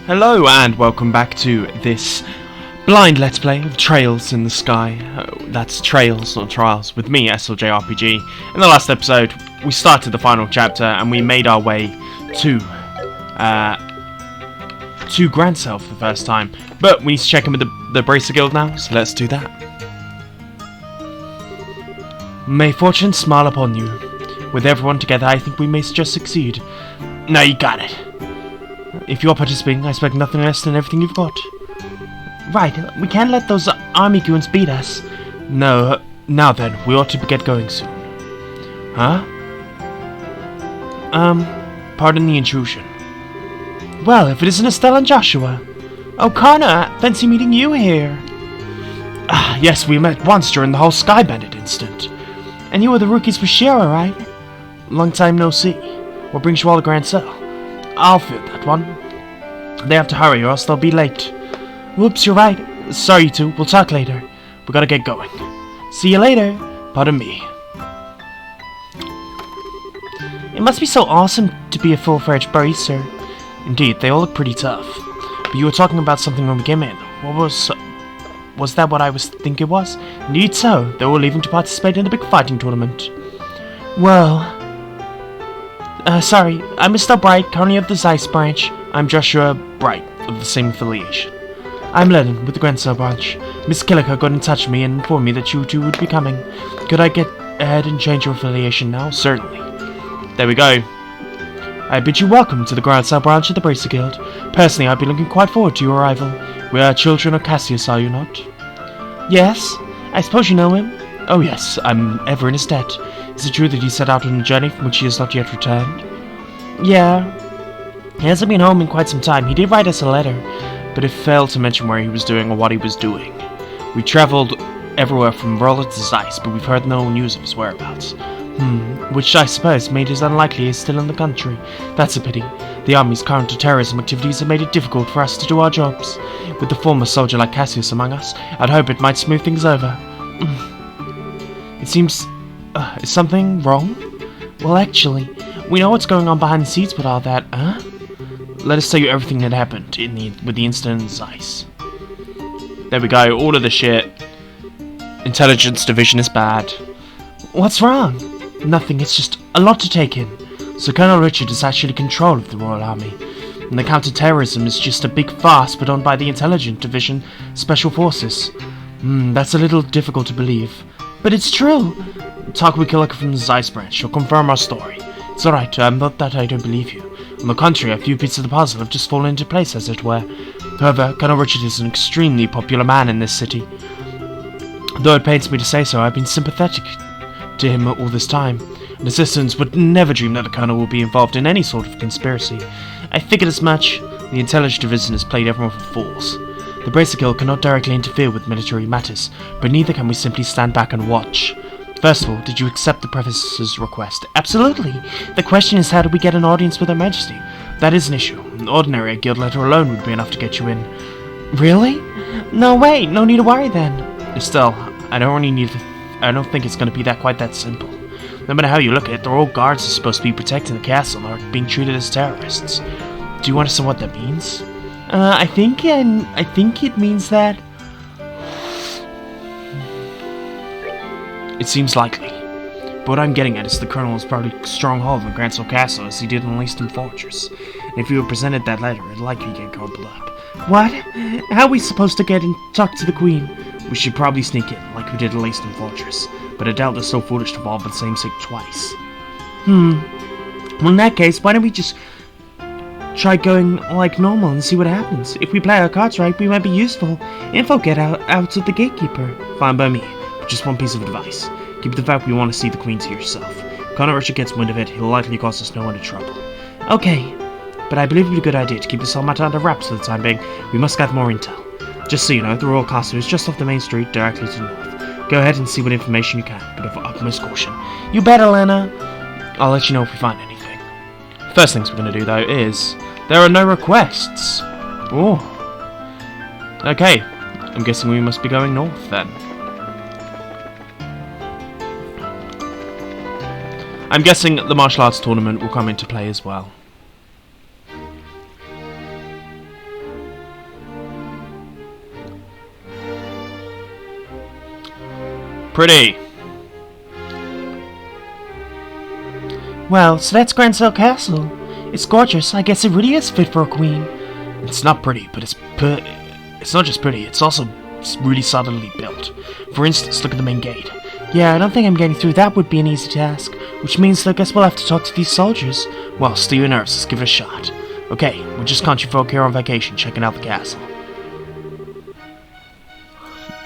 Hello and welcome back to this blind let's play of Trails in the Sky. That's Trails, not Trials, with me, Estelle JRPG. In the last episode, we started the final chapter and we made our way to Grand Cell for the first time. But we need to check in with the Bracer Guild now, so let's do that. May fortune smile upon you. With everyone together, I think we may just succeed. Now you got it. If you're participating, I expect nothing less than everything you've got. Right, we can't let those army goons beat us. No, now then, we ought to get going soon. Huh? Pardon the intrusion. Well, if it isn't Estelle and Joshua. Oh, Connor, fancy meeting you here. Ah, yes, we met once during the whole Sky Bandit incident. And you were the rookies for Shira, right? Long time no see. What brings you all to Grand Cell? I'll fill that one. They have to hurry or else they'll be late. Whoops, you're right. Sorry, you two. We'll talk later. We gotta get going. See you later. Pardon me. It must be so awesome to be a full-fledged bracer. Indeed, they all look pretty tough. But you were talking about something when we came in. What was that what I was thinking it was? Indeed so. They were leaving to participate in a big fighting tournament. Well... sorry, I'm Estelle Bright, currently of the Zeiss branch. I'm Joshua Bright, of the same affiliation. I'm Lennon, with the Grand Cell branch. Miss Killiker got in touch with me and informed me that you two would be coming. Could I get ahead and change your affiliation now? Certainly. There we go. I bid you welcome to the Grand Cell branch of the Bracer Guild. Personally, I've been looking quite forward to your arrival. We are children of Cassius, are you not? Yes. I suppose you know him? Oh yes, I'm ever in his debt. Is it true that he set out on a journey from which he has not yet returned? Yeah. He hasn't been home in quite some time. He did write us a letter, but it failed to mention where he was doing or what he was doing. We travelled everywhere from Roller to Zeiss, but we've heard no news of his whereabouts. Which I suppose made it unlikely he's still in the country. That's a pity. The army's counter-terrorism activities have made it difficult for us to do our jobs. With the former soldier like Cassius among us, I'd hope it might smooth things over. It seems... is something wrong? Well, actually, we know what's going on behind the scenes with all that, huh? Let us tell you everything that happened with the incident in Zeiss. There we go, all of the shit. Intelligence division is bad. What's wrong? Nothing, it's just a lot to take in. So Colonel Richard is actually in control of the Royal Army. And the counter-terrorism is just a big farce put on by the Intelligence Division Special Forces. That's a little difficult to believe. But it's true! Talk with Killiker from the Zeiss branch. She'll confirm our story. It's alright, not that I don't believe you. On the contrary, a few bits of the puzzle have just fallen into place, as it were. However, Colonel Richard is an extremely popular man in this city. Though it pains me to say so, I've been sympathetic to him all this time. And assistants would never dream that the Colonel will be involved in any sort of conspiracy. I figured as much. The Intelligence Division has played everyone for fools. The Bracer Guild cannot directly interfere with military matters, but neither can we simply stand back and watch. First of all, did you accept the Professor's request? Absolutely! The question is, how do we get an audience with Her Majesty? That is an issue. An ordinary guild letter alone would be enough to get you in. Really? No way! No need to worry then. Estelle, I don't think it's going to be quite that simple. No matter how you look at it, the royal guards are supposed to be protecting the castle and are being treated as terrorists. Do you understand what that means? I think it means that... It seems likely. But what I'm getting at is the Colonel is probably stronghold in Grand Cell Castle as he did in Leaston Fortress. And if you were presented that letter, it'd likely get crumpled up. What? How are we supposed to get and talk to the Queen? We should probably sneak in, like we did at Leaston Fortress. But I doubt they're so foolish to fall for the same sick twice. Well, in that case, why don't we just try going like normal and see what happens? If we play our cards right, we might be useful. Info get out to the gatekeeper. Fine by me. But just one piece of advice. Keep the fact we want to see the Queen to yourself. If Colonel Richard gets wind of it, he'll likely cause us no end of trouble. Okay. But I believe it would be a good idea to keep this all matter under wraps for the time being. We must gather more intel. Just so you know, the Royal Castle is just off the main street, directly to the north. Go ahead and see what information you can, but of utmost caution. You bet, Elena! I'll let you know if we find anything. First things we're going to do, though, is... There are no requests! Oh. Okay, I'm guessing we must be going north, then. I'm guessing the martial arts tournament will come into play as well. pretty. Well, so that's Grancel Castle. It's gorgeous. I guess it really is fit for a queen. It's not pretty, but it's not just pretty, it's also really solidly built. For instance, look at the main gate. Yeah, I don't think I'm getting through. That would be an easy task. Which means that I guess we'll have to talk to these soldiers. Well, steal your nerves, let's give it a shot. Okay, we're just country folk here on vacation, checking out the castle.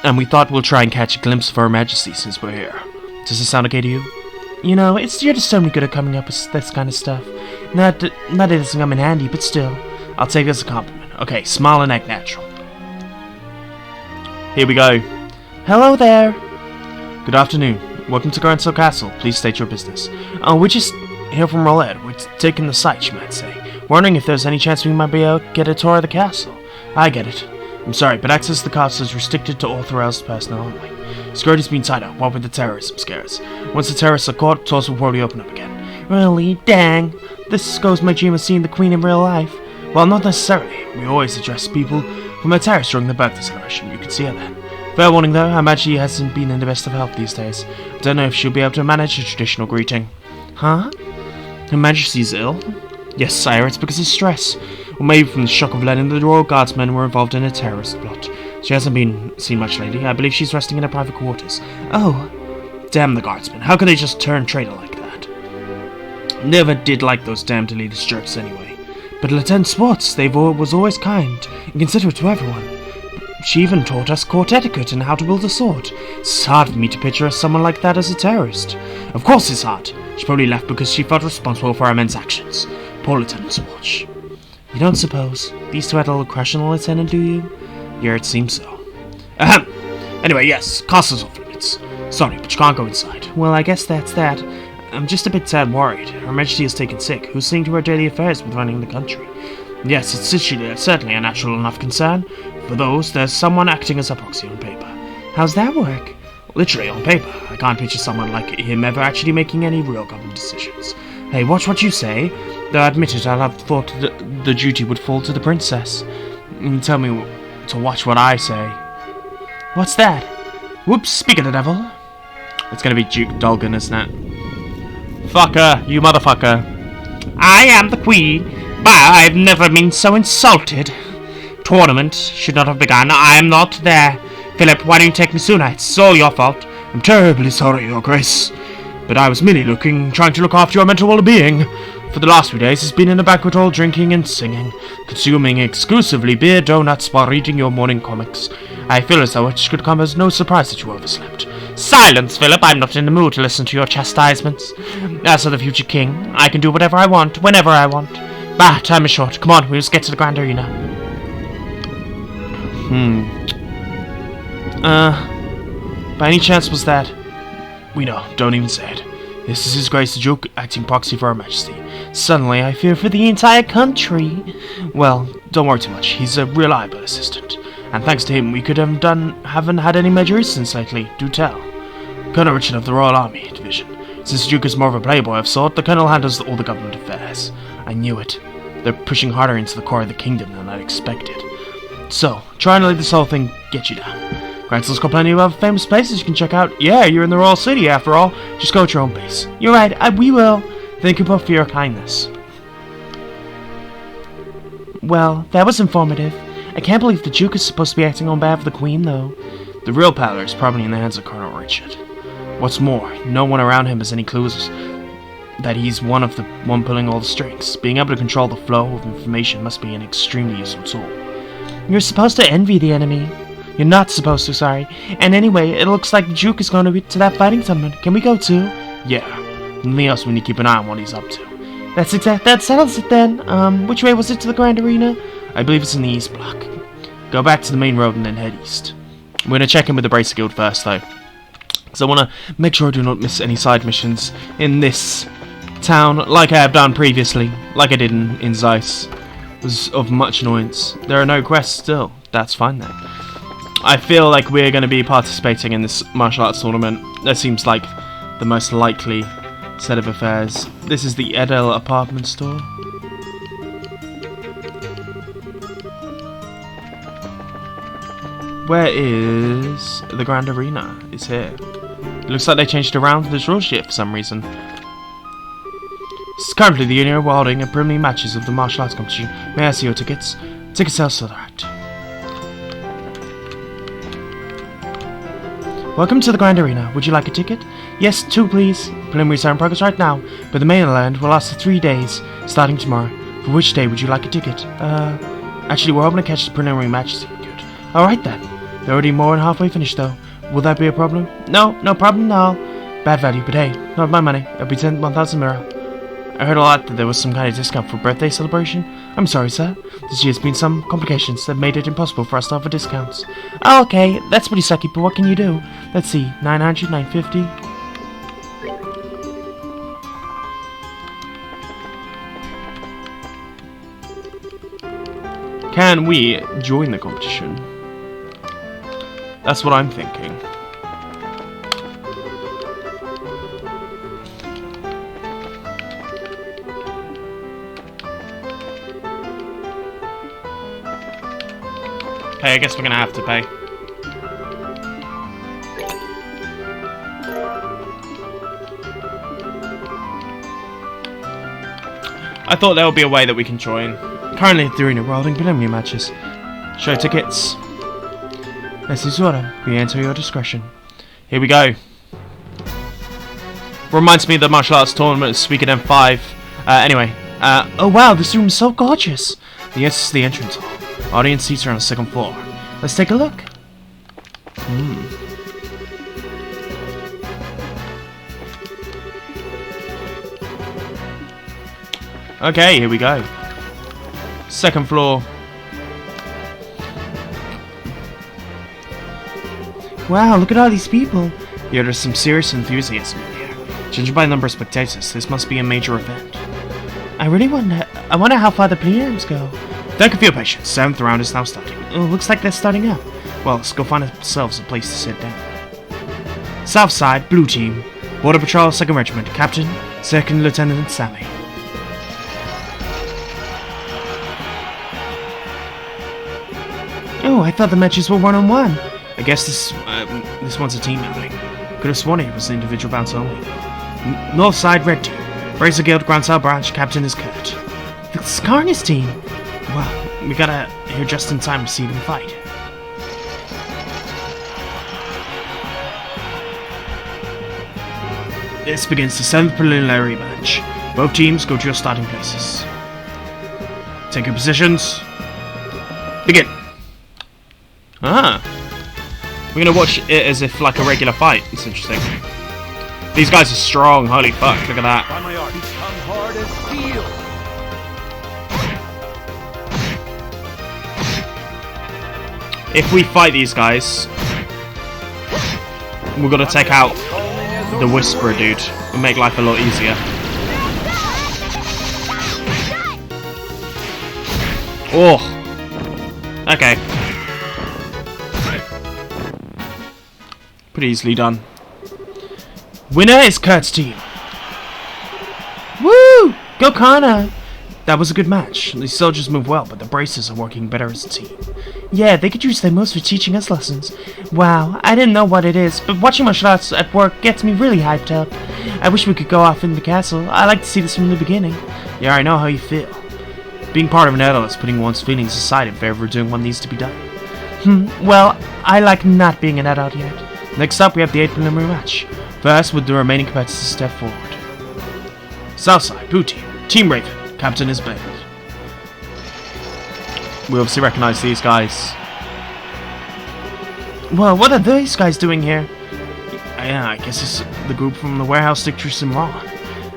And we thought we'll try and catch a glimpse of Her Majesty since we're here. Does this sound okay to you? You know, you're just so good at coming up with this kind of stuff. Not that it doesn't come in handy, but still. I'll take it as a compliment. Okay, smile and act natural. Here we go. Hello there. Good afternoon. Welcome to Grancel Castle. Please state your business. We're just here from Roulette. We're taking the sight, you might say. Wondering if there's any chance we might be able to get a tour of the castle. I get it. I'm sorry, but access to the castle is restricted to authorized personnel only. Security's been tied up, what with the terrorism scares. Once the terrorists are caught, tours will probably open up again. Really? Dang. This goes my dream of seeing the Queen in real life. Well, not necessarily. We always address people from a terrace during the birthday celebration. You can see her then. Fair warning though, I imagine she hasn't been in the best of health these days. I don't know if she'll be able to manage a traditional greeting. Huh? Her Majesty's ill? Yes, sire, it's because of stress. Or maybe from the shock of learning that the Royal Guardsmen were involved in a terrorist plot. She hasn't been seen much lately. I believe she's resting in her private quarters. Oh. Damn the Guardsmen. How could they just turn traitor like that? Never did like those damn elitist jerks anyway. But Lieutenant Swartz, was always kind and considerate to everyone. She even taught us court etiquette and how to wield a sword. It's hard for me to picture someone like that as a terrorist. Of course it's hard. She probably left because she felt responsible for our men's actions. Poor Lieutenant Swartz. You don't suppose these two had a little crush on the lieutenant, do you? Yeah, it seems so. Ahem. Anyway, yes, castle's off limits. Sorry, but you can't go inside. Well, I guess that's that. I'm just a bit sad worried. Her Majesty has taken sick. Who's seeing to her daily affairs with running the country? Yes, it's certainly a natural enough concern. For those, there's someone acting as a proxy on paper. How's that work? Literally on paper. I can't picture someone like him ever actually making any real government decisions. Hey, watch what you say. Though I admit it, I'd have thought the duty would fall to the princess. Tell me to watch what I say. What's that? Whoops, speak of the devil. It's gonna be Duke Dolgan, isn't it? Fucker, you motherfucker. I am the queen, but I've never been so insulted. Tournament should not have begun. I am not there. Philip, why didn't you take me sooner? It's all your fault. I'm terribly sorry, Your Grace. But I was merely trying to look after your mental well-being. For the last few days, it's been in a banquet hall drinking and singing, consuming exclusively beer donuts while reading your morning comics. I feel as though it could come as no surprise that you overslept. Silence, Philip! I'm not in the mood to listen to your chastisements. As for the future king, I can do whatever I want, whenever I want. But time is short. Come on, we must get to the Grand Arena. By any chance was that? We know, don't even say it. This is His Grace the Duke, acting proxy for Her Majesty. Suddenly, I fear for the entire country. Well, don't worry too much. He's a reliable assistant. And thanks to him, we haven't had any major incidents lately. Do tell. Colonel Richard of the Royal Army Division. Since the Duke is more of a playboy of sort, the Colonel handles all the government affairs. I knew it. They're pushing harder into the core of the kingdom than I'd expected. So, try and let this whole thing get you down. Grancel's got plenty of other famous places you can check out. Yeah, you're in the Royal City after all. Just go at your own pace. You're right, we will. Thank you both for your kindness. Well, that was informative. I can't believe the Duke is supposed to be acting on behalf of the Queen, though. The real power is probably in the hands of Colonel Richard. What's more, no one around him has any clues that he's one pulling all the strings. Being able to control the flow of information must be an extremely useful tool. You're supposed to envy the enemy. You're not supposed to, sorry. And anyway, it looks like the Duke is going to that fighting tournament. Can we go too? Yeah. Nothing else we need to keep an eye on what he's up to. That settles it then. Which way was it to the Grand Arena? I believe it's in the East Block. Go back to the main road and then head east. We're going to check in with the Bracer Guild first, though. Because I want to make sure I do not miss any side missions in this town, like I have done previously, like I did in Zeiss. It was of much annoyance. There are no quests still. That's fine then. I feel like we're going to be participating in this martial arts tournament. That seems like the most likely set of affairs. This is the Edel apartment store. Where is the Grand Arena? It's here. It looks like they changed around this rule sheet for some reason. Currently, the Union are holding a preliminary matches of the martial arts competition. May I see your tickets? Ticket sales for that. Welcome to the Grand Arena. Would you like a ticket? Yes, 2 please. Preliminaries are in progress right now, but the mainland will last for 3 days, starting tomorrow. For which day would you like a ticket? Actually, we're hoping to catch the preliminary matches if we could. Alright then. They're already more than halfway finished though. Will that be a problem? No, no problem at all. Bad value, but hey, not my money. It'll be 1,000 mira. I heard a lot that there was some kind of discount for birthday celebration. I'm sorry, sir. This year's been some complications that made it impossible for us to offer discounts. Oh, okay, that's pretty sucky, but what can you do? Let's see, 900, 950. Can we join the competition? That's what I'm thinking. Okay, I guess we're gonna have to pay. I thought there would be a way that we can join. Currently at the arena, we're holding preliminary matches. Show tickets. This is order. We enter your discretion. Here we go. Reminds me of the martial arts tournament at Speaking M5. Anyway. Oh wow, this room is so gorgeous. Yes, the entrance hall. Audience seats are on the 2nd floor. Let's take a look. Okay, here we go. 2nd floor. Wow, look at all these people. Yeah, there's some serious enthusiasm in here. Judging by the number of spectators, this must be a major event. I wonder how far the prelims go. Thank you for your patience. 7th round is now starting. Oh, looks like they're starting up. Well, let's go find ourselves a place to sit down. South side, blue team. Border Patrol, 2nd Regiment. Captain, 2nd Lieutenant Sammy. Oh, I thought the matches were one-on-one. I guess this one's a team outing. Could have sworn it was an individual bounce only. North side, red team. Razor Guild, Grand South Branch. Captain is Kurt. The Skarna's team. Well, we gotta here just in time to see them fight. This begins the 7th preliminary match. Both teams go to your starting places. Take your positions. Begin. Ah. We're gonna watch it as if like a regular fight. It's interesting. These guys are strong. Holy fuck, look at that. If we fight these guys, we're gonna take out the Whisperer dude and make life a lot easier. Oh. Okay. Pretty easily done. Winner is Kurt's team. Woo! Go Kana! That was a good match. These soldiers move well, but the braces are working better as a team. Yeah, they could use their moves for teaching us lessons. Wow, I didn't know what it is, but watching martial arts at work gets me really hyped up. I wish we could go off in the castle. I like to see this from the beginning. Yeah, I know how you feel. Being part of an adult is putting one's feelings aside in favor of doing what needs to be done. Well, I like not being an adult yet. Next up, we have the 8th preliminary match. First, with the remaining competitors step forward. Southside, Blue Team, Team Raven. Captain is Bale. We obviously recognize these guys. Well, what are these guys doing here? Yeah, I guess it's the group from the warehouse Dictress and Ron.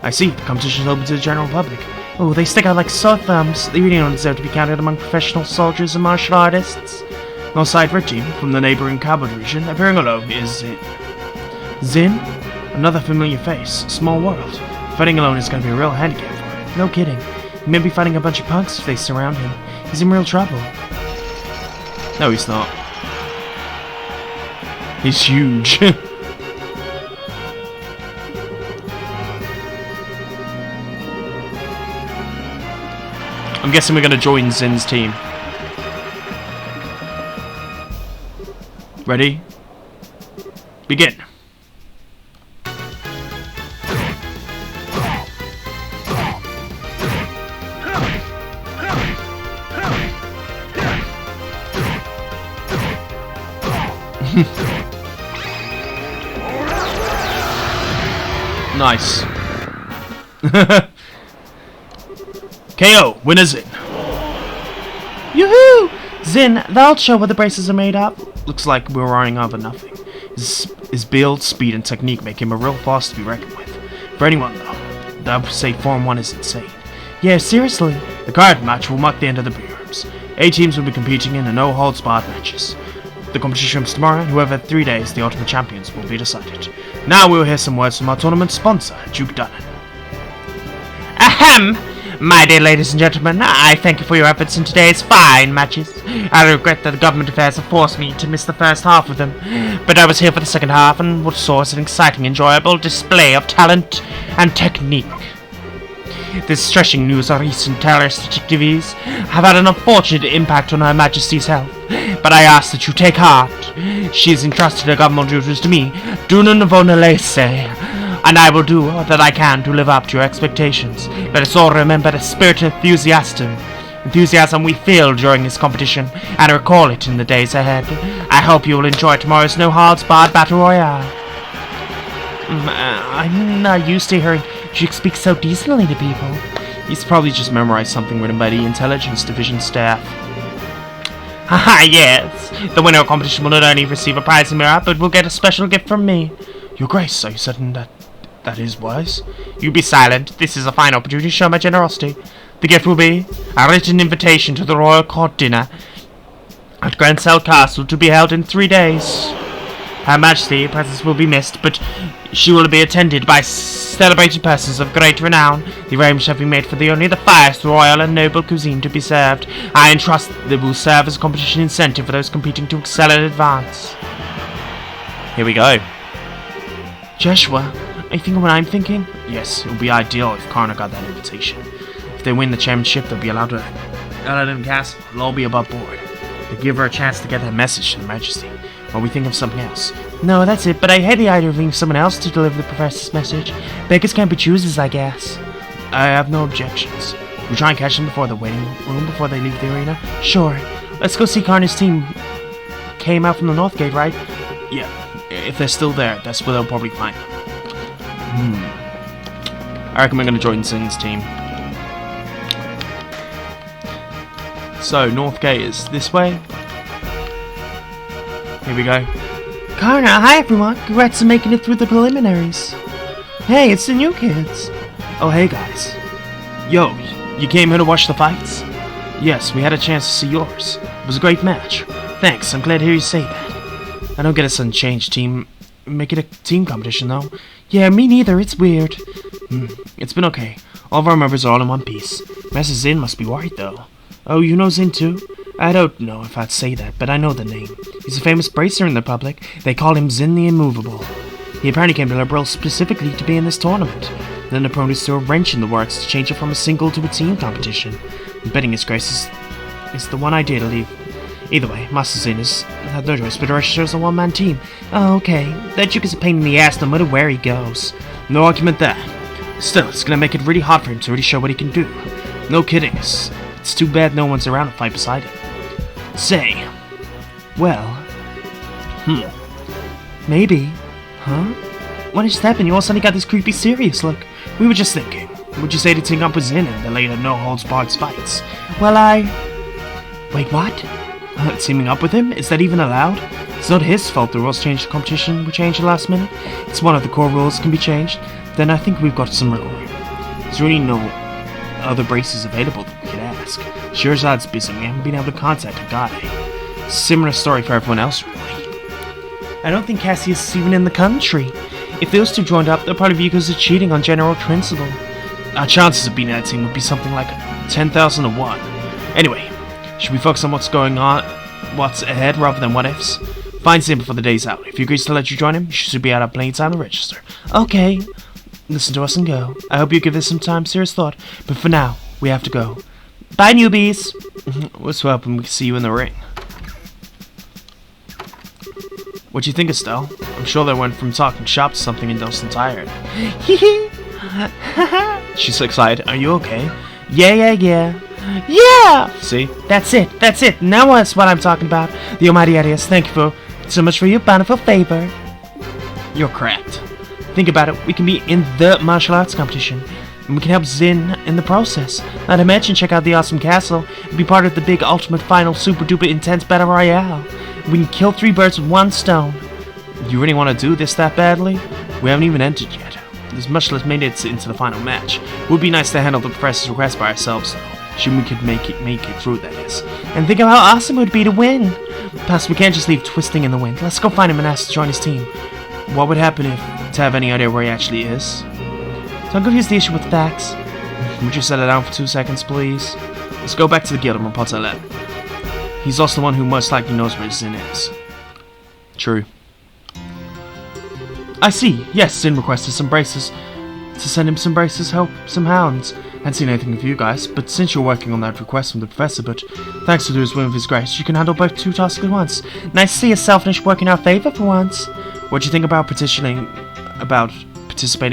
I see, the competition is open to the general public. Oh, they stick out like sore thumbs. They really don't deserve to be counted among professional soldiers and martial artists. Northside Red Team, from the neighboring Cowboy region, appearing alone is Zin. Another familiar face. Small world. Fighting alone is going to be a real handicap for him. No kidding. He may be fighting a bunch of punks if they surround him. He's in real trouble. No, he's not. He's huge. I'm guessing we're going to join Zin's team. Ready? Begin. Nice. KO, winner Zin. Yoo-hoo! Zin, that'll show what the braces are made of. Looks like we're running over nothing. His build, speed, and technique make him a real force to be reckoned with. For anyone, though, I would say Form 1 is insane. Yeah, seriously. The current match will mark the end of the pre-arms. 8 teams will be competing in a no-holds-barred matches. The competition is tomorrow, and whoever had 3 days, the ultimate champions will be decided. Now we will hear some words from our tournament sponsor, Duke Dunnan. Ahem! My dear ladies and gentlemen, I thank you for your efforts in today's fine matches. I regret that the government affairs have forced me to miss the first half of them, but I was here for the second half and what saw an exciting, enjoyable display of talent and technique. This stretching news of recent terrorist activities have had an unfortunate impact on Her Majesty's health, but I ask that you take heart. She has entrusted her government duties to me, Dunan Vonalese, and I will do all that I can to live up to your expectations. Let us all remember the spirit of enthusiasm we feel during this competition, and recall it in the days ahead. I hope you will enjoy tomorrow's no-holds-barred battle royale. I'm not used to hearing Duke speak so decently to people. He's probably just memorized something written by the Intelligence Division staff. Haha, yes. The winner of the competition will not only receive a prize mirror, but will get a special gift from me. Your Grace, are you certain that is wise? You be silent. This is a fine opportunity to show my generosity. The gift will be a written invitation to the royal court dinner at Grancel Castle to be held in 3 days. Her Majesty's presence will be missed, but she will be attended by celebrated persons of great renown. The arrangements have been made for only the finest royal and noble cuisine to be served. I entrust that they will serve as a competition incentive for those competing to excel in advance. Here we go. Joshua, are you thinking what I'm thinking? Yes, it would be ideal if Karna got that invitation. If they win the championship, they'll be allowed to out of the castle. They'll all be above board. They give her a chance to get that message to the Majesty. While we think of something else. No, that's it, but I hate the idea of leaving someone else to deliver the professor's message. Beggars can't be choosers, I guess. I have no objections. We try and catch them before the waiting room, before they leave the arena? Sure. Let's go see Karna's team. Came out from the North Gate, right? Yeah. If they're still there, that's where they'll probably find them. I reckon we're going to join Zin's team. So, North Gate is this way. Here we go. Karna, hi everyone. Congrats on making it through the preliminaries. Hey, it's the new kids. Oh, hey guys. Yo, you came here to watch the fights? Yes, we had a chance to see yours. It was a great match. Thanks, I'm glad to hear you say that. I don't get a sudden change team. Make it a team competition though. Yeah, me neither. It's weird. It's been okay. All of our members are all in one piece. Master Zin must be worried though. Oh, you know Zin too? I don't know if I'd say that, but I know the name. He's a famous bracer in the public. They call him Zin the Immovable. He apparently came to Liberl specifically to be in this tournament. Then the opponents threw a wrench in the works to change it from a single to a team competition. I'm betting his grace is the one idea to leave. Either way, Master Zin has had no choice but to register as a one-man team. Oh, okay. That Duke is a pain in the ass no matter where he goes. No argument there. Still, it's gonna make it really hard for him to really show what he can do. No kidding. It's too bad no one's around to fight beside him. Say. Well. Maybe. Huh? What just happened? You all suddenly got this creepy serious look. We were just thinking. Would you say to team up with Zin and the later no-holds-barred fights? Well, Wait, what? Teaming up with him? Is that even allowed? It's not his fault the rules changed. The competition were changed the last minute. It's one of the core rules can be changed. Then I think we've got some wiggle room. There's really no other braces available that we could ask. Shirzad's busy. We haven't been able to contact a guy. Similar story for everyone else, really. I don't think Cassius is even in the country. If those two joined up, they'll probably be because of cheating on general principle. Our chances of being in that team would be something like 10,000 to 1. Anyway, should we focus on what's going on, what's ahead, rather than what ifs? Find Zin before the day's out. If he agrees to let you join him, you should be out of plenty time to register. Okay. Listen to us and go. I hope you give this some serious thought, but for now, we have to go. Bye, newbies. Let's hope we can see you in the ring. What do you think, Estelle? I'm sure they went from talking shop to something else entirely. Hee She's excited. Are you okay? Yeah. Yeah! See? That's it. Now that's what I'm talking about. The almighty ideas. Thank you for So much for your bountiful favor. You're correct. Think about it, we can be in the martial arts competition, and we can help Zin in the process. Not to mention check out the awesome castle, and be part of the big ultimate final super duper intense battle royale. We can kill 3 birds with 1 stone. You really want to do this that badly? We haven't even entered yet. There's much less minutes into the final match. It would be nice to handle the professor's request by ourselves, though. Assuming we could make it through, that is. And think of how awesome it would be to win! Plus, we can't just leave twisting in the wind. Let's go find him and ask to join his team. What would happen if, to have any idea where he actually is? Don't confuse the issue with facts. Would you settle down for 2 seconds, please? Let's go back to the guild and report to 11. He's also the one who most likely knows where Zin is. True. I see. Yes, Zin requested some braces. To send him some braces, help some hounds. I hadn't seen anything of you guys, but since you're working on that request from the professor, but thanks to his whim of his grace, you can handle both 2 tasks at once. Nice to see a selfness work in our favor for once. What do you think about participating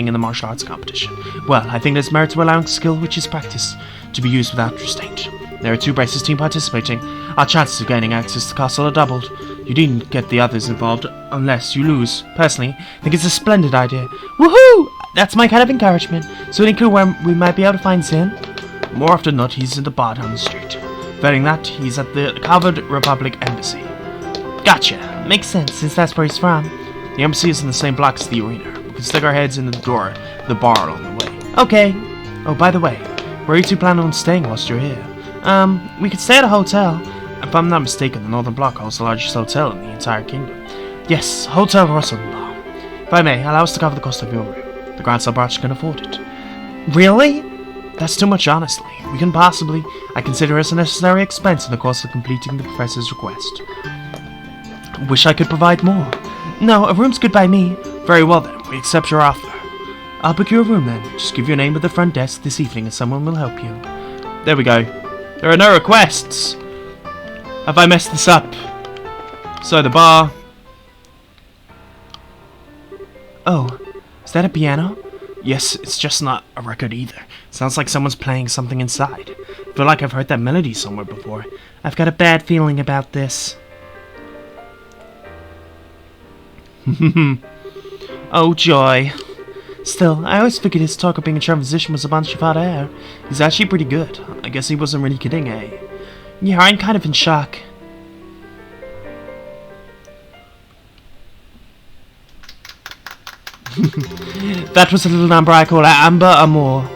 in the martial arts competition? Well, I think there's merit to allowing skill which is practice to be used without restraint. There are 2 braces team participating. Our chances of gaining access to the castle are doubled. You needn't get the others involved unless you lose. Personally, I think it's a splendid idea. Woohoo! That's my kind of encouragement. So any clue where we might be able to find Zin? More often than not, he's in the bar down the street. Failing that, he's at the Covered Republic Embassy. Gotcha. Makes sense, since that's where he's from. The embassy is in the same block as the arena. We can stick our heads in the door, the bar along the way. Okay. Oh, by the way, where are you 2 planning on staying whilst you're here? We could stay at a hotel. If I'm not mistaken, the Northern Block holds the largest hotel in the entire kingdom. Yes, Hotel Rosenbaum. If I may, allow us to cover the cost of your room. The Grand Subarch can afford it. Really? That's too much, honestly. We can possibly. I consider it as a necessary expense in the course of completing the professor's request. Wish I could provide more. No, a room's good by me. Very well then, we accept your offer. I'll book you a room then. Just give your name at the front desk this evening and someone will help you. There we go. There are no requests. Have I messed this up? So the bar. Oh, is that a piano? Yes, it's just not a record either. Sounds like someone's playing something inside. I feel like I've heard that melody somewhere before. I've got a bad feeling about this. Oh joy. Still, I always figured his talk of being a charming musician was a bunch of hot air. He's actually pretty good. I guess he wasn't really kidding, eh? Yeah, I'm kind of in shock. That was a little number I call Amber Amour.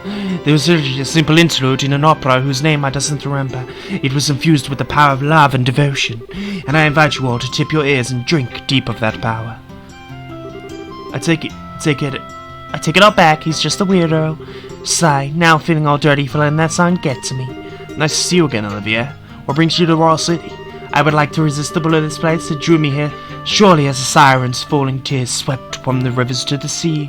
There was a simple interlude in an opera whose name I doesn't remember. It was infused with the power of love and devotion, and I invite you all to tip your ears and drink deep of that power. I take it all back, he's just a weirdo. Sigh, now feeling all dirty for letting that song get to me. Nice to see you again, Olivia. What brings you to the Royal City? I would like to irresistible of this place that drew me here, surely as a siren's falling tears swept from the rivers to the sea.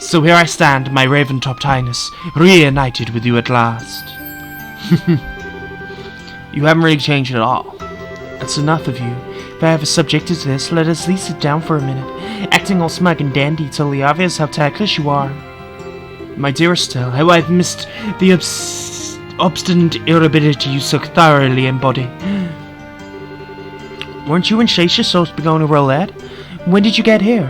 So here I stand, my raven-topped highness, reunited with you at last. You haven't really changed at all. That's enough of you. If I ever subjected to this, let us at least sit down for a minute. Acting all smug and dandy, totally obvious how tactless you are. My dear Estelle, how I've missed the obstinate irritability you so thoroughly embody. Weren't you and Shaisha supposed to be going to roulette? When did you get here?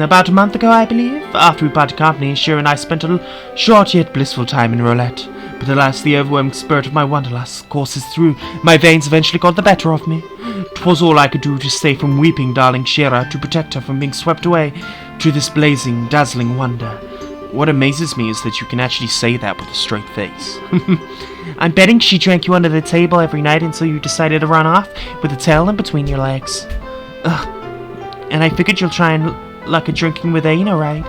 About a month ago, I believe. After we parted company, Shira and I spent a short yet blissful time in roulette. But alas, the overwhelming spirit of my wanderlust courses through my veins eventually got the better of me. 'Twas all I could do to stay from weeping darling Shira, to protect her from being swept away to this blazing, dazzling wonder. What amazes me is that you can actually say that with a straight face. I'm betting she drank you under the table every night until you decided to run off with a tail in between your legs. Ugh. And I figured you'll try and luck at drinking with Aina, right?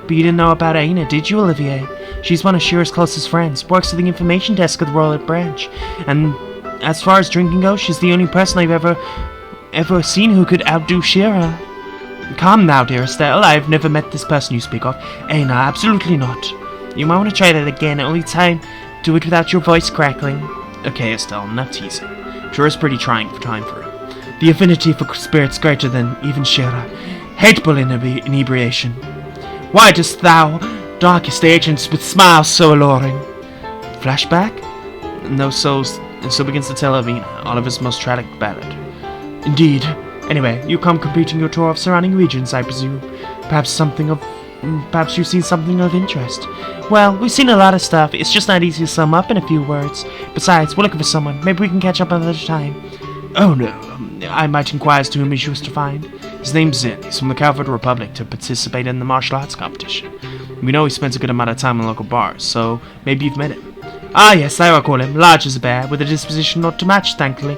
But you didn't know about Aina, did you, Olivier? She's one of Shira's closest friends, works at the information desk of the Royal Branch, and as far as drinking goes, she's the only person I've ever seen who could outdo Shira. Calm now, dear Estelle, I've never met this person you speak of. Aina, absolutely not. You might want to try that again, only time do it without your voice crackling. Okay, Estelle, enough teasing. Shira's pretty trying for time for her. The affinity for spirits greater than even Shira. Hateful inebriation. Why dost thou, darkest agents, with smiles so alluring? Flashback? No, so begins to tell Avina, Oliver's most tragic ballad. Indeed, Anyway, you come completing your tour of surrounding regions, I presume. Perhaps you've seen something of interest. Well, we've seen a lot of stuff. It's just not easy to sum up in a few words. Besides, we're looking for someone. Maybe we can catch up another time. Oh no, I might inquire as to whom he was to find. His name's Zin. He's from the Calvert Republic to participate in the martial arts competition. We know he spends a good amount of time in local bars, so maybe you've met him. Ah yes, I recall him. Large as a bear, with a disposition not to match, thankfully.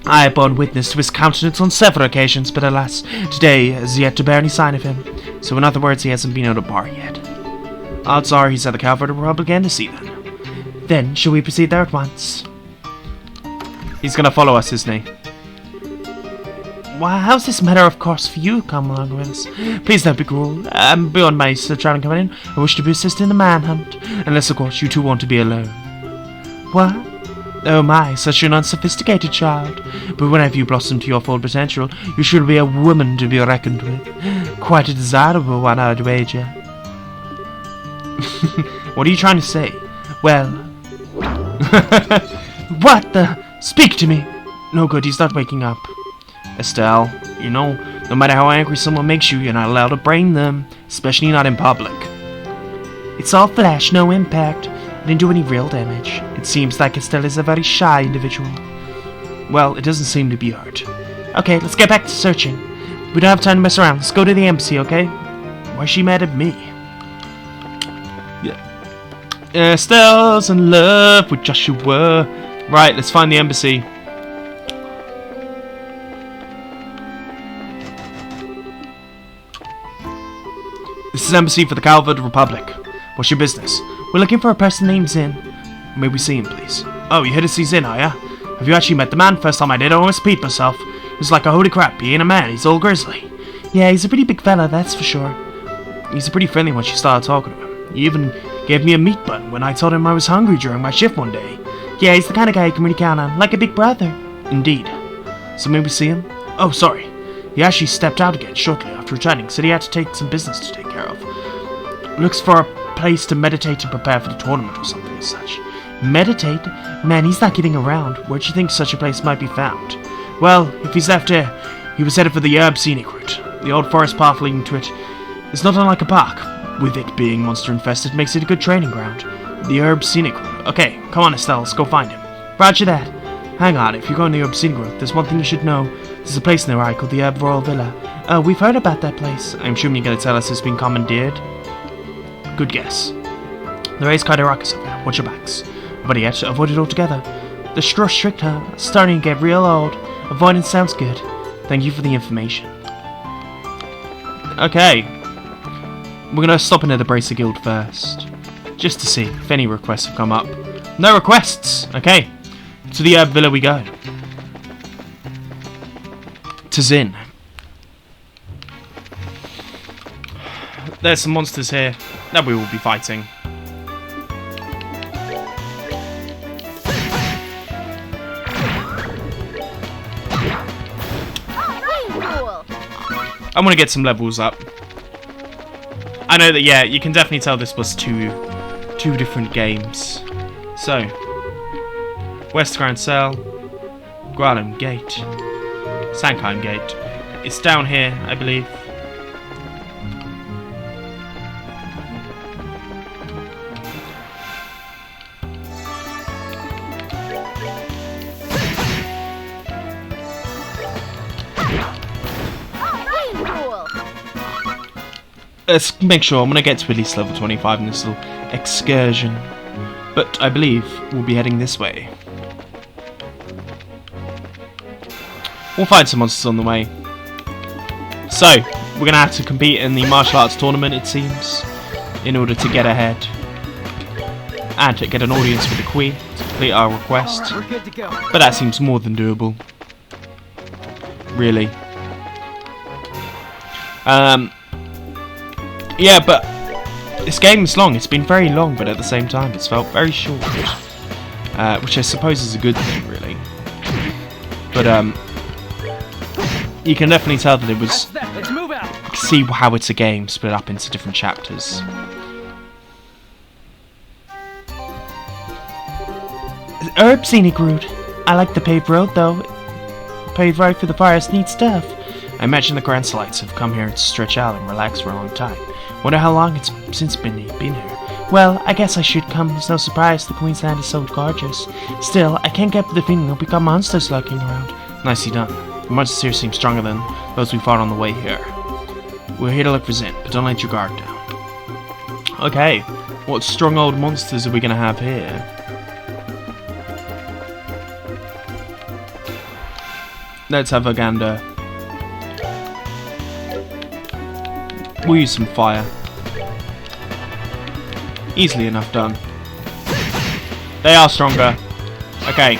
I have borne witness to his countenance on several occasions, but alas, today has yet to bear any sign of him. So in other words, he hasn't been at a bar yet. Odds are he's at the Calvert Republic Embassy then. Then, shall we proceed there at once? He's gonna follow us, isn't he? Why, how's this matter of course for you? Come along with us. Please don't be cruel. I'm beyond my traveling companion. I wish to assist in the manhunt. Unless, of course, you two want to be alone. What? Oh my, such an unsophisticated child. But whenever you blossom to your full potential, you should be a woman to be reckoned with. Quite a desirable one, I'd wager. What are you trying to say? Well... What the... Speak to me! No good, he's not waking up. Estelle, you know, no matter how angry someone makes you, you're not allowed to brain them. Especially not in public. It's all flash, no impact. I didn't do any real damage. It seems like Estelle is a very shy individual. Well, it doesn't seem to be hurt. Okay, let's get back to searching. We don't have time to mess around. Let's go to the embassy, okay? Why is she mad at me? Yeah. Estelle's in love with Joshua. Right, let's find the embassy. This is embassy for the Calvert Republic. What's your business? We're looking for a person named Zin. May we see him, please? Oh, you here to see Zin, are ya? Have you actually met the man? First time I did, I almost peed myself. He was like, oh, holy crap, he ain't a man, he's all grizzly. Yeah, he's a pretty big fella, that's for sure. He's pretty friendly once you started talking to him. He even gave me a meat bun when I told him I was hungry during my shift one day. Yeah, he's the kind of guy you can really count on, like a big brother. Indeed. So may we see him? Oh, sorry. He actually stepped out again shortly after returning, said he had to take some business to take care of. Looks for a place to meditate and prepare for the tournament or something as such. Meditate? Man, he's not getting around. Where'd you think such a place might be found? Well, if he's left here, he was headed for the herb scenic route. The old forest path leading to it is not unlike a park. With it being monster infested makes it a good training ground. The herb scenic route. Okay, come on Estelle, let's go find him. Roger that. Hang on, if you're going to the herb scenic route, there's one thing you should know. There's a place nearby called the Herb Royal Villa. We've heard about that place. I'm assuming you're going to tell us it's been commandeered? Good guess. The raised kind of ruckus up there. Watch your backs. But yet, avoid it altogether. The straw strict, huh? Starting to get real old. Avoidance sounds good. Thank you for the information. Okay. We're going to stop into the Bracer Guild first. Just to see if any requests have come up. No requests! Okay. To the Herb Villa we go. To Zin. There's some monsters here that we will be fighting. I want to get some levels up. I know that, yeah, you can definitely tell this was two different games. So, West Grand Cell, Gralum Gate, Sankheim Gate. It's down here, I believe. Let's make sure. I'm going to get to at least level 25 in this little excursion. But I believe we'll be heading this way. We'll find some monsters on the way. So, we're going to have to compete in the martial arts tournament, it seems, in order to get ahead. And to get an audience with the Queen to complete our request. We're good to go. But that seems more than doable. Really. Yeah, but this game is long. It's been very long, but at the same time, it's felt very short. Which I suppose is a good thing, really. But, you can definitely tell that it was... Let's move out. You can see how it's a game split up into different chapters. Herb Scenic Route. I like the paved road, though. paid right for the fire's neat stuff. I imagine the Grand Slights have come here to stretch out and relax for a long time. Wonder how long it's since been here. Well, I guess I should come. It's no surprise the Queensland is so gorgeous. Still, I can't get the feeling we've got monsters lurking around. Nicely done. The monsters here seem stronger than those we fought on the way here. We're here to look for Zin, but don't let your guard down. Okay, what strong old monsters are we gonna have here? Let's have a gander. We'll use some fire. Easily enough done. They are stronger. Okay,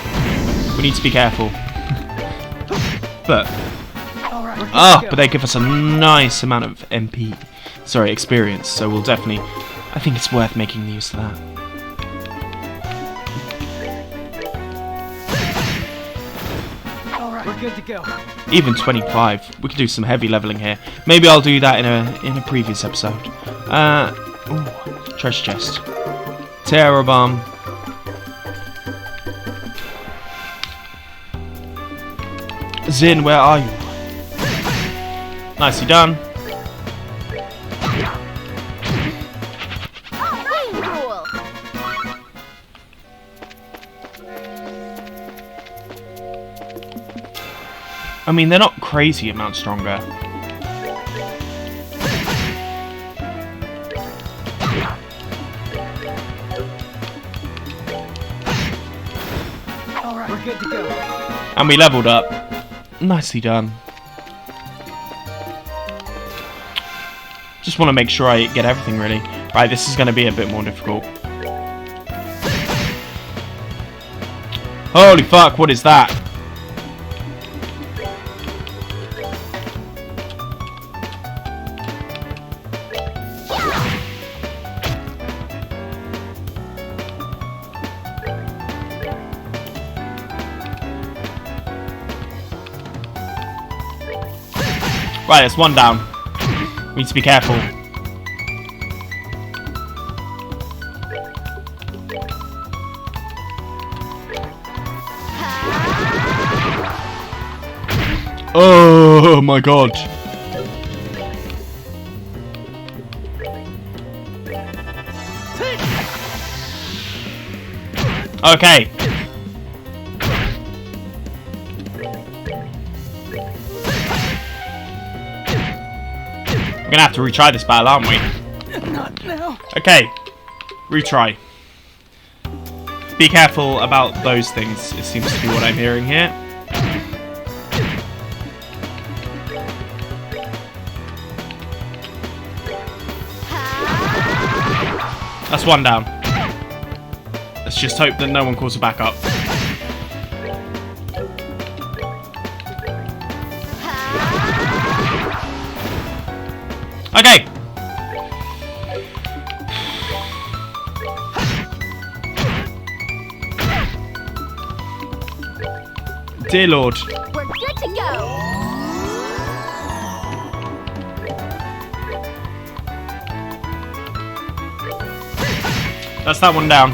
we need to be careful. But but they give us a nice amount of MP. Sorry, experience. So we'll definitely. I think it's worth making use of that. Alright, we're good to go. Even 25. We could do some heavy leveling here. Maybe I'll do that in a previous episode. Ooh, treasure chest. Terror bomb. Zin, where are you? Nicely done. I mean, they're not crazy amount stronger. Alright, we're good to go. And we leveled up. Nicely done. Just want to make sure I get everything ready. Right, this is going to be a bit more difficult. Holy fuck, what is that? Right, there's one down. We need to be careful. Oh my god. Okay. We're gonna have to retry this battle, aren't we? Not now. Okay. Retry. Be careful about those things, it seems to be what I'm hearing here. That's one down. Let's just hope that no one calls a backup. Okay. Dear Lord. We're good to go. That's that one down.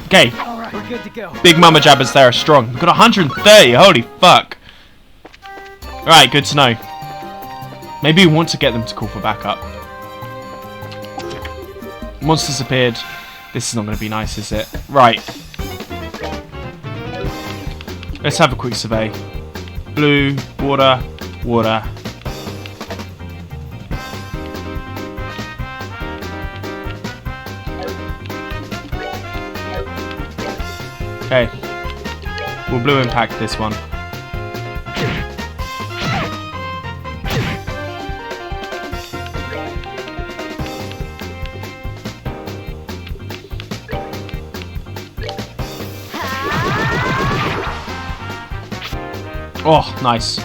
Okay. Alright, we're good to go. Big Mama Jabbers there are strong. We've got 130. Holy fuck. Alright, good to know. Maybe we want to get them to call for backup. Monsters appeared. This is not going to be nice, is it? Right. Let's have a quick survey. Blue, water, water. Okay. We'll blue impact this one. Oh, nice.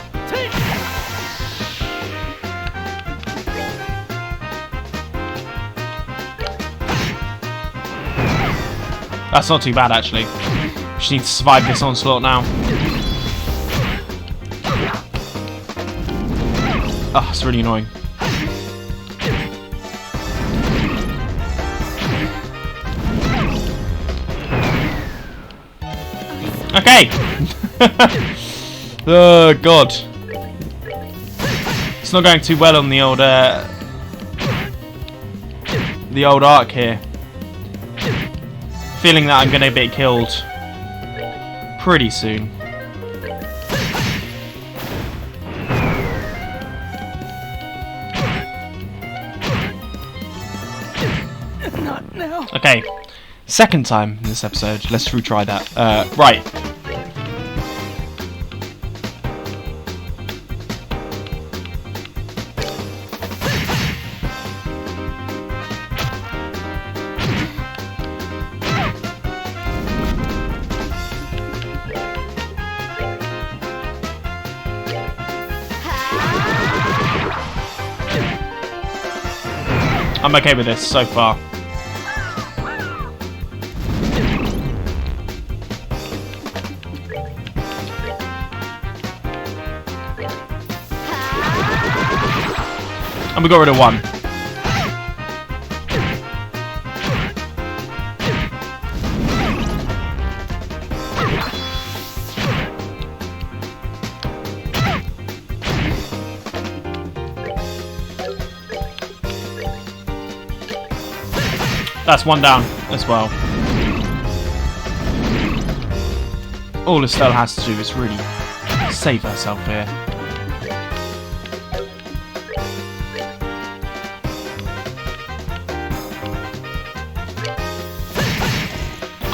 That's not too bad, actually. Just need to survive this onslaught now. Oh, it's really annoying. Okay! Oh, God. It's not going too well on the old arc here. Feeling that I'm going to get killed pretty soon. Not now. Okay, second time in this episode. Let's retry that. Right. I'm okay with this so far. And we got rid of one. That's one down as well. All Estelle has to do is really save herself here.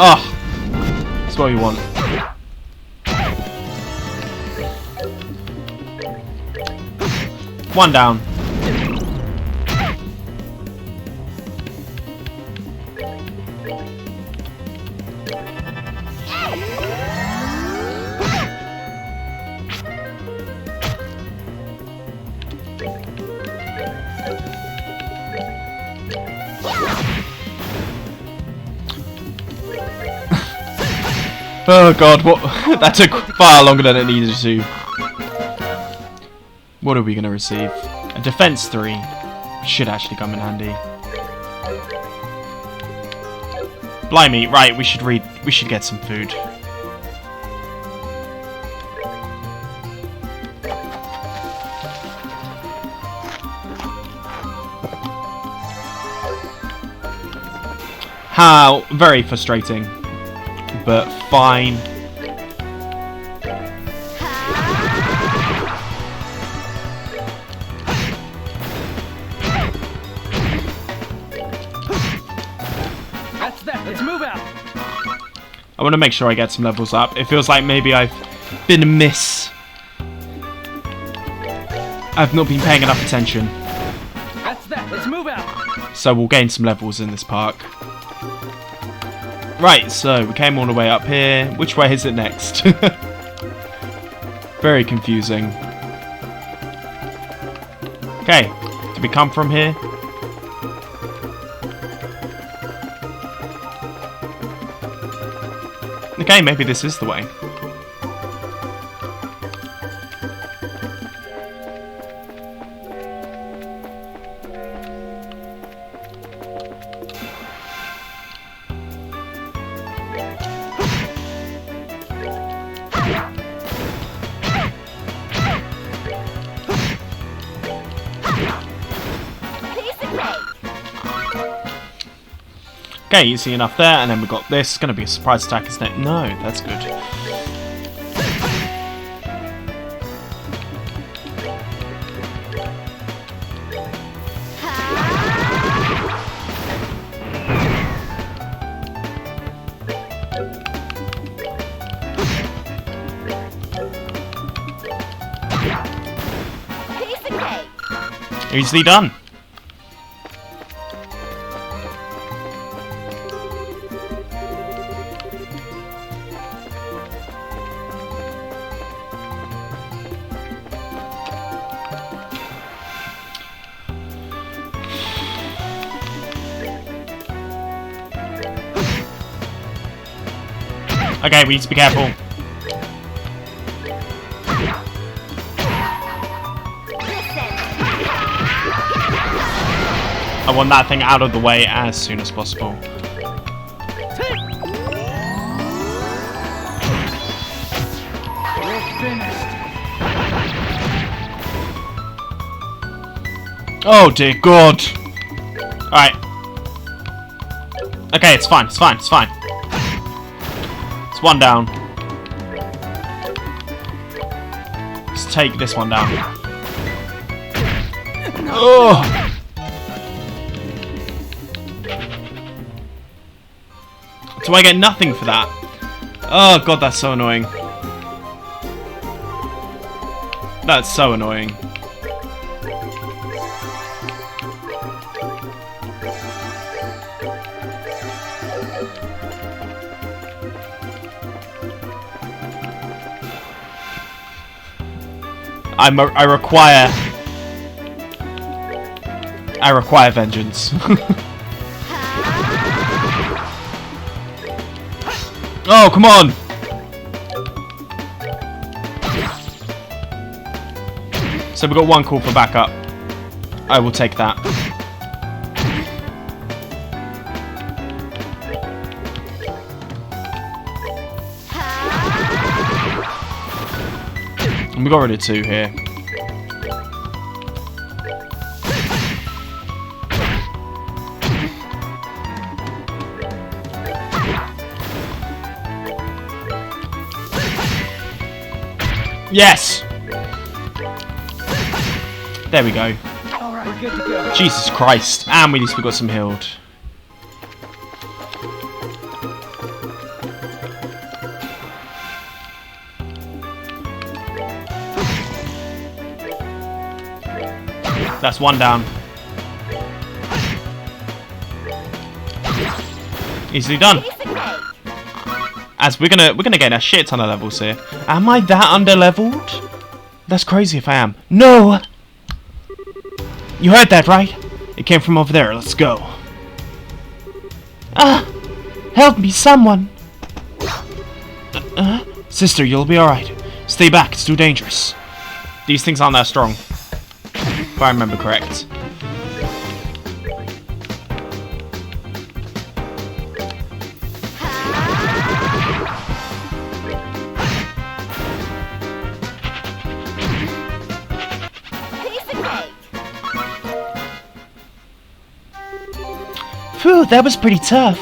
Oh, that's what we want. One down. Oh God, what? That took far longer than it needed to. What are we going to receive? A defense 3. Should actually come in handy. Blimey, right, we should get some food. How very frustrating. But fine. That's that. Let's move out. I want to make sure I get some levels up. It feels like maybe I've been amiss. I've not been paying enough attention. That's that. Let's move out. So we'll gain some levels in this park. Right, so we came all the way up here. Which way is it next? Very confusing. Okay, did we come from here? Okay, maybe this is the way. Okay, easy enough there, and then we got this. It's going to be a surprise attack, isn't it? No, that's good. Easily done. Okay, we need to be careful. Listen, I want that thing out of the way as soon as possible. We're finished. Oh dear God. Alright. Okay, it's fine, it's fine, it's fine. It's one down. Let's take this one down. Oh! Do I get nothing for that? Oh God, that's so annoying. That's so annoying. I require vengeance. Oh, come on! So we've got one call for backup. I will take that. And we got rid of 2 here. Yes! There we go. Alright, we're good to go. Jesus Christ. And at least we got some healed. That's one down. Easily done. As we're gonna get a shit ton of levels here. Am I that under-leveled? That's crazy if I am. No! You heard that, right? It came from over there. Let's go. Ah! Help me, someone! Sister, you'll be alright. Stay back, it's too dangerous. These things aren't that strong. If I remember correct. Phew, that was pretty tough.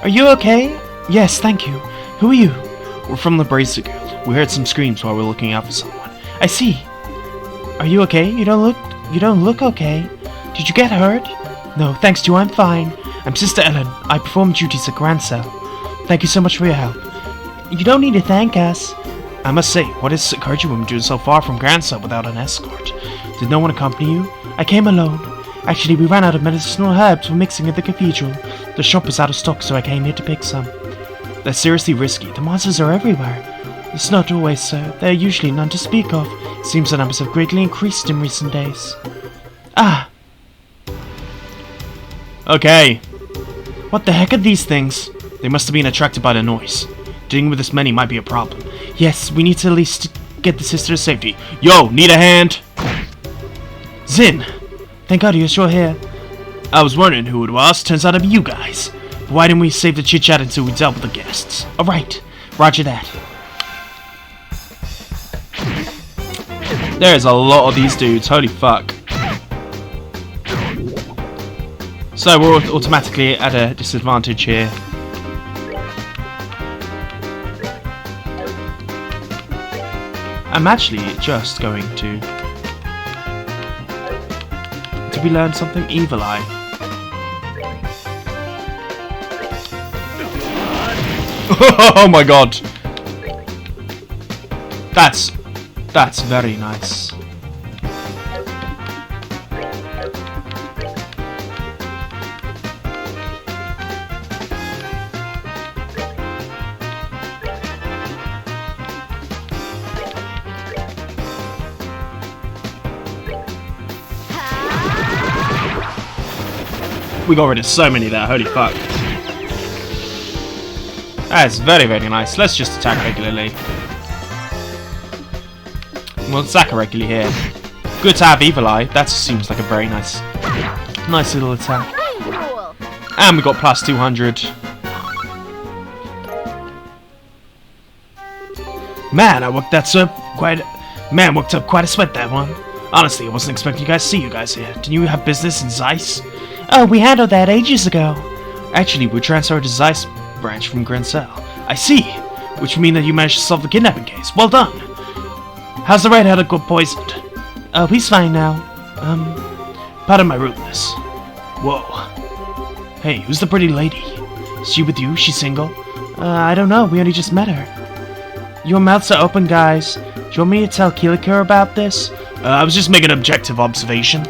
Are you okay? Yes, thank you. Who are you? We're from the Brazier Guild. We heard some screams while we were looking out for someone. I see. Are you okay? You don't look okay. Did you get hurt? No, thanks to you, I'm fine. I'm Sister Ellen. I perform duties at Grand Cell. Thank you so much for your help. You don't need to thank us. I must say, what has occurred you women doing so far from Grand Cell without an escort? Did no one accompany you? I came alone. Actually, we ran out of medicinal herbs for mixing at the cathedral. The shop was out of stock, so I came here to pick some. They're seriously risky. The monsters are everywhere. It's not always so. There are usually none to speak of. It seems the numbers have greatly increased in recent days. Ah! Okay. What the heck are these things? They must have been attracted by the noise. Dealing with this many might be a problem. Yes, we need to at least get the sister to safety. Yo, need a hand? Zin! Thank God you're sure here. I was wondering who it was. Turns out to be you guys. But why didn't we save the chit-chat until we dealt with the guests? Alright. Roger that. There's a lot of these dudes. Holy fuck. So we're automatically at a disadvantage here. I'm actually just going to... Did we learn something? Evil Eye. Oh my god. That's very nice. We got rid of so many there, holy fuck. That's very, very nice. Let's just attack regularly. We'll attack regularly here. Good to have Evil Eye. That seems like a very nice Nice little attack. Cool. And we got plus 200. Man, worked up quite a sweat, that one. Honestly, I wasn't expecting you guys to see you guys here. Didn't you have business in Zeiss? Oh, we handled that ages ago. Actually, we transferred to Zeiss branch from Grancel. I see. Which would mean that you managed to solve the kidnapping case. Well done. How's the redhead got poisoned? Oh, he's fine now. Pardon my rudeness. Whoa. Hey, who's the pretty lady? Is she with you? She's single? I don't know. We only just met her. Your mouths are open, guys. Do you want me to tell Killiker about this? I was just making an objective observation.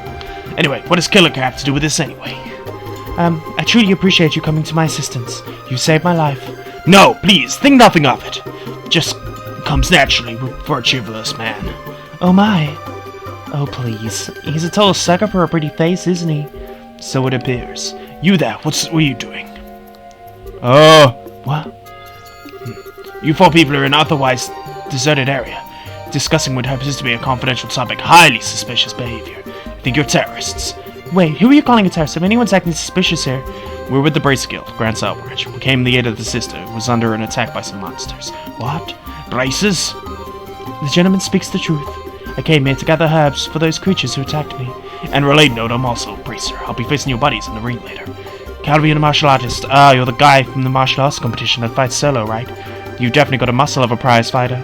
Anyway, what does Killiker have to do with this anyway? I truly appreciate you coming to my assistance. You saved my life. No, please, think nothing of it. Just comes naturally for a chivalrous man. Oh my. Oh please. He's a total sucker for a pretty face, isn't he? So it appears. You there, what were you doing? What? You four people are in an otherwise deserted area, discussing what happens to be a confidential topic. Highly suspicious behavior. I think you're terrorists. Wait, who are you calling a terrorist? If anyone's acting suspicious here. We're with the Brace Guild, Grand Cell Branch. We came in the aid of the sister, who was under an attack by some monsters. What? Braces? The gentleman speaks the truth. I came here to gather herbs for those creatures who attacked me. And related note, I'm also a bracer. I'll be facing your buddies in the ring later. Cavalry and a martial artist. Ah, you're the guy from the martial arts competition that fights solo, right? You've definitely got a muscle of a prize fighter.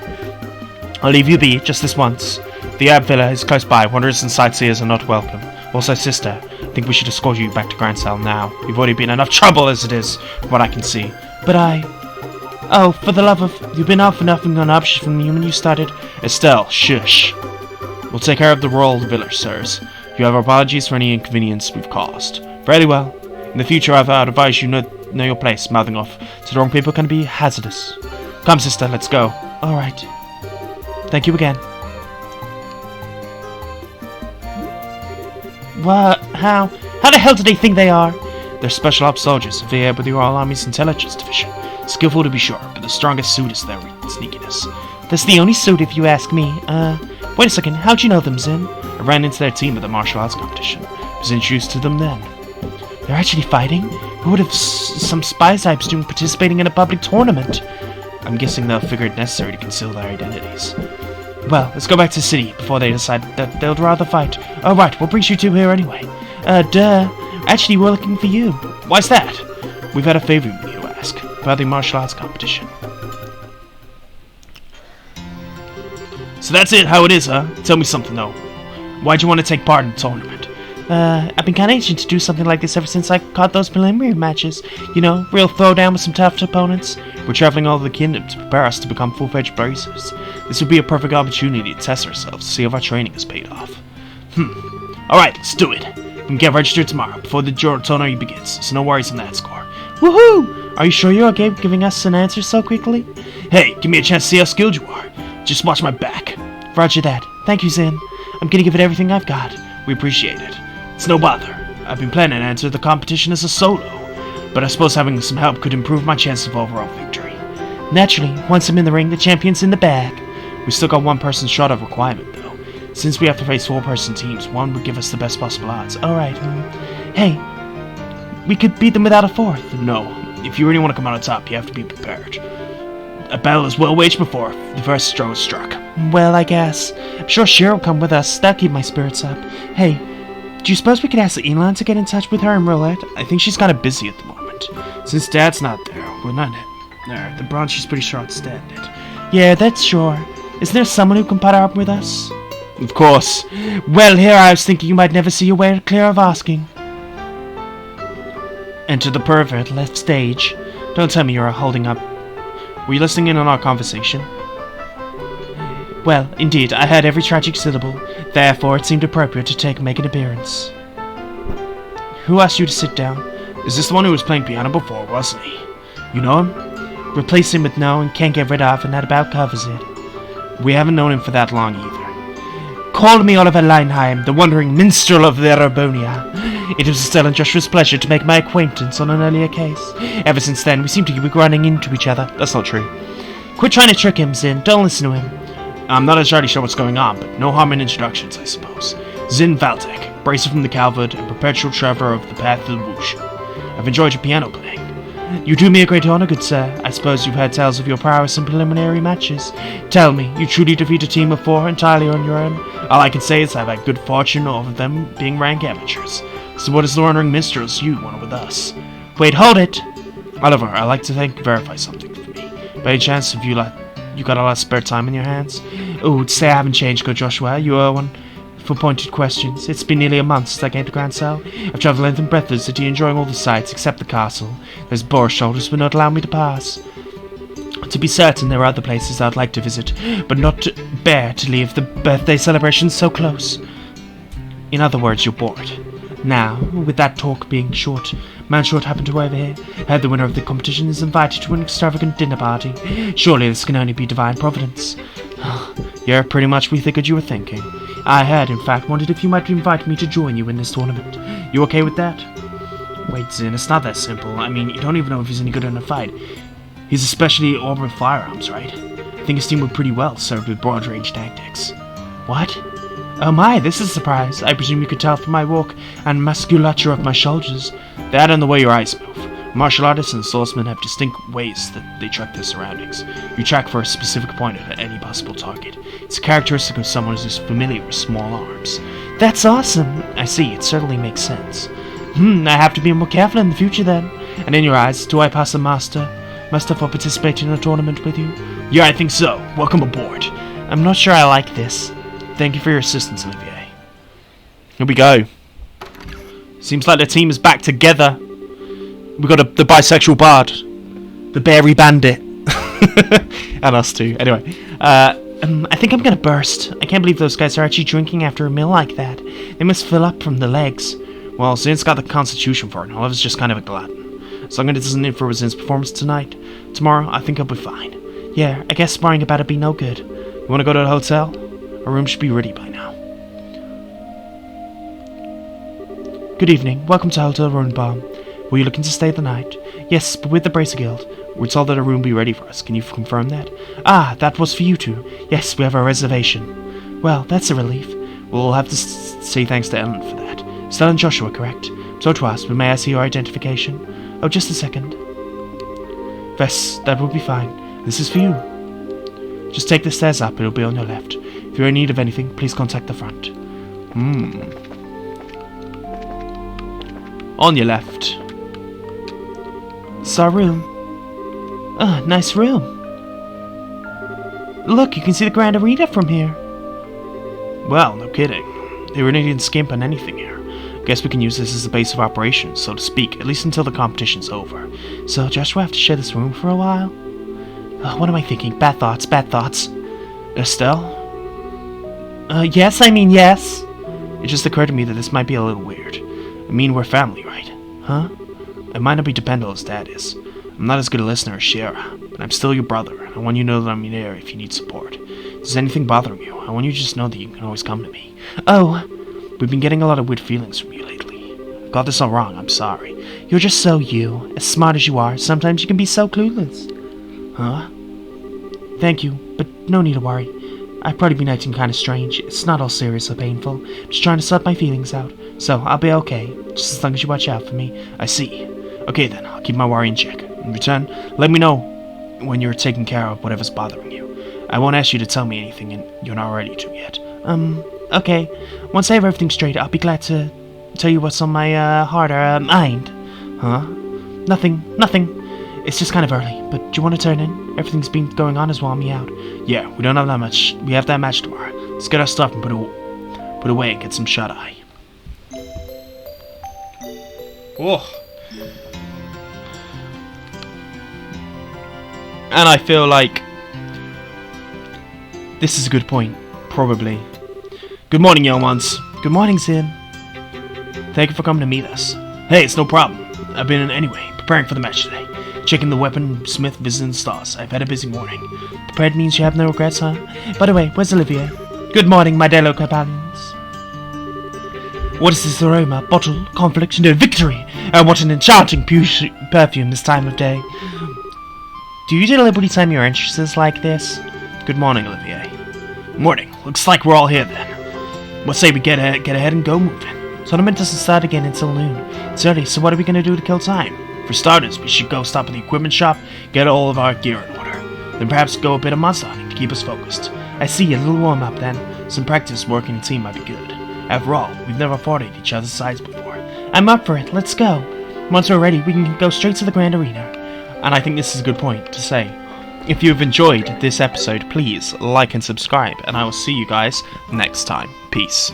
I'll leave you be, just this once. The herb villa is close by. Wanderers and sightseers are not welcome. Also, sister, I think we should escort you back to Grand Cell now. You've already been in enough trouble as it is, from what I can see. But Oh, for the love of... You've been off for nothing on option from the moment you started. Estelle, shush. We'll take care of the royal village, sirs. You have our apologies for any inconvenience we've caused. Very well. In the future, I'd advise you know your place. Mouthing off to the wrong people can be hazardous. Come, sister, let's go. Alright. Thank you again. What? How? How the hell do they think they are? They're special ops soldiers affiliated with the Royal Army's intelligence division. Skillful to be sure, but the strongest suit is their sneakiness. That's the only suit if you ask me. Wait a second, how'd you know them, Zin? I ran into their team at the martial arts competition. I was introduced to them then. They're actually fighting? Who would have some spy types doing participating in a public tournament? I'm guessing they'll figure it necessary to conceal their identities. Well, let's go back to the city before they decide that they'll rather fight. Oh, right, what brings you two here anyway? Duh. Actually, we're looking for you. Why's that? We've had a favor we need to ask about the martial arts competition. So that's it, how it is, huh? Tell me something, though. Why'd you want to take part in the tournament? I've been kind of itching to do something like this ever since I caught those preliminary matches. You know, real throwdown with some tough opponents. We're traveling all over the kingdom to prepare us to become full-fledged bracers. This would be a perfect opportunity to test ourselves, to see if our training has paid off. Alright, let's do it. We can get registered tomorrow, before the tournament begins, so no worries on that score. Woohoo! Are you sure you're okay with giving us an answer so quickly? Hey, give me a chance to see how skilled you are. Just watch my back. Roger that. Thank you, Zin. I'm gonna give it everything I've got. We appreciate it. It's no bother. I've been planning to enter the competition as a solo, but I suppose having some help could improve my chance of overall victory. Naturally, once I'm in the ring, the champion's in the bag. We still got one person short of requirement, though. Since we have to face 4-person teams, one would give us the best possible odds. Alright, hey, we could beat them without a fourth. No, if you really want to come out on top, you have to be prepared. A battle is well waged before the first stroke is struck. Well, I guess. I'm sure Shira will come with us. That'll keep my spirits up. Hey, do you suppose we could ask Elon to get in touch with her and roulette? I think she's kind of busy at the moment. Since Dad's not there, we're not there. The bronze, she's pretty short-standed. Yeah, that's sure. Is there someone who can partner up with us? Of course. Well, here I was thinking you might never see your way clear of asking. Enter the pervert, left stage. Don't tell me you're holding up. Were you listening in on our conversation? Well, indeed, I heard every tragic syllable. Therefore, it seemed appropriate to make an appearance. Who asked you to sit down? Is this the one who was playing piano before, wasn't he? You know him? Replace him with no and can't get rid of, and that about covers it. We haven't known him for that long either. Call me Oliver Leinheim, the wandering minstrel of Verbonia. It was still and Joshua's pleasure to make my acquaintance on an earlier case. Ever since then, we seem to be running into each other. That's not true. Quit trying to trick him, Zin. Don't listen to him. I'm not entirely sure what's going on, but no harm in introductions, I suppose. Zin Valtek, bracer from the Calvert and perpetual traveler of the path of the Whoosh. I've enjoyed your piano playing. You do me a great honor, good sir. I suppose you've heard tales of your prowess in preliminary matches. Tell me, you truly defeat a team of 4 entirely on your own? All I can say is I've had good fortune over them being rank amateurs. So what is the wandering minstrels you want with us? Wait, hold it! Oliver, I'd like to verify something for me. By any chance, have you got a lot of spare time in your hands? Oh, say I haven't changed, good Joshua. You owe one for pointed questions. It's been nearly a month since I came to Grand Cell. I've travelled length and breadth of the city, enjoying all the sights except the castle. Those boar shoulders would not allow me to pass. To be certain, there are other places I'd like to visit, but not to bear to leave the birthday celebration so close. In other words, you're bored. Now, with that talk being short, man short happened to over here. Heard the winner of the competition is invited to an extravagant dinner party. Surely this can only be divine providence. You're pretty much we figured you were thinking. I had, in fact, wondered if you might invite me to join you in this tournament. You okay with that? Wait, Zin, it's not that simple. I mean, you don't even know if he's any good in a fight. He's especially orbital firearms, right? I think his team would pretty well served with broad-range tactics. What? Oh my, this is a surprise. I presume you could tell from my walk and musculature of my shoulders. That and the way your eyes move. Martial artists and swordsmen have distinct ways that they track their surroundings. You track for a specific point at any possible target. It's a characteristic of someone who's familiar with small arms. That's awesome! I see, it certainly makes sense. I have to be more careful in the future then. And in your eyes, do I pass the muster for participating in a tournament with you? Yeah, I think so. Welcome aboard. I'm not sure I like this. Thank you for your assistance, Olivier. Here we go. Seems like the team is back together. We got the bisexual bard, the Berry Bandit, and us too. Anyway, I think I'm gonna burst. I can't believe those guys are actually drinking after a meal like that. They must fill up from the legs. Well, Zin's got the constitution for it, and Oliver's just kind of a glutton. As long as it doesn't interfere with Zin's performance tonight, tomorrow, I think I'll be fine. Yeah, I guess sparring about it be no good. You wanna go to the hotel? Our room should be ready by now. Good evening. Welcome to Hotel Rosenbaum. Were you looking to stay the night? Yes, but with the Bracer Guild. We're told that a room will be ready for us. Can you confirm that? Ah, that was for you two. Yes, we have a reservation. Well, that's a relief. We'll have to say thanks to Ellen for that. Estelle and Joshua, correct? So to us, but may I see your identification? Oh, just a second. Yes, that will be fine. This is for you. Just take the stairs up. It'll be on your left. If you're in need of anything, please contact the front. On your left. It's our room. Ah, nice room. Look, you can see the Grand Arena from here. Well, no kidding. They really didn't skimp on anything here. Guess we can use this as a base of operations, so to speak, at least until the competition's over. So, Joshua, have to share this room for a while? What am I thinking? Bad thoughts, bad thoughts. Estelle? Yes, I mean yes. It just occurred to me that this might be a little weird. I mean, we're family, right? Huh? I might not be dependable as Dad is. I'm not as good a listener as Shira, but I'm still your brother, and I want you to know that I'm there if you need support. If there's anything bothering you, I want you to just know that you can always come to me. Oh! We've been getting a lot of weird feelings from you lately. I've got this all wrong, I'm sorry. You're just so you. As smart as you are, sometimes you can be so clueless. Huh? Thank you, but no need to worry. I've probably been acting kind of strange. It's not all serious or painful. Just trying to sort my feelings out. So, I'll be okay, just as long as you watch out for me. I see. Okay then, I'll keep my worry in check. In return, let me know when you're taking care of whatever's bothering you. I won't ask you to tell me anything and you're not ready to yet. Okay. Once I have everything straight, I'll be glad to tell you what's on my heart or mind. Huh? Nothing. It's just kind of early, but do you want to turn in? Everything's been going on has worn me out. Yeah, we don't have that much. We have that match tomorrow. Let's get our stuff and put away and get some shut-eye. Oh. And I feel like this is a good point, probably. Good morning, young ones. Good morning, Zin. Thank you for coming to meet us. Hey, it's no problem. I've been in anyway, preparing for the match today. Checking the weapon smith, visiting the stars. I've had a busy morning. Prepared means you have no regrets, huh? By the way, where's Olivier? Good morning, my dear little companions. What is this aroma? Bottle, conflict, no victory! What an enchanting perfume this time of day. Do you deliberately time your entrances like this? Good morning, Olivier. Morning. Looks like we're all here then. What say we get ahead and go moving? Tournament doesn't start again until noon. It's early, so what are we gonna do to kill time? For starters, we should go stop at the equipment shop, get all of our gear in order. Then perhaps go a bit of monster hunting to keep us focused. I see, a little warm up then. Some practice working a team might be good. After all, we've never fought at each other's sides before. I'm up for it, let's go. Once we're ready, we can go straight to the Grand Arena. And I think this is a good point to say. If you've enjoyed this episode, please like and subscribe, and I will see you guys next time. Peace.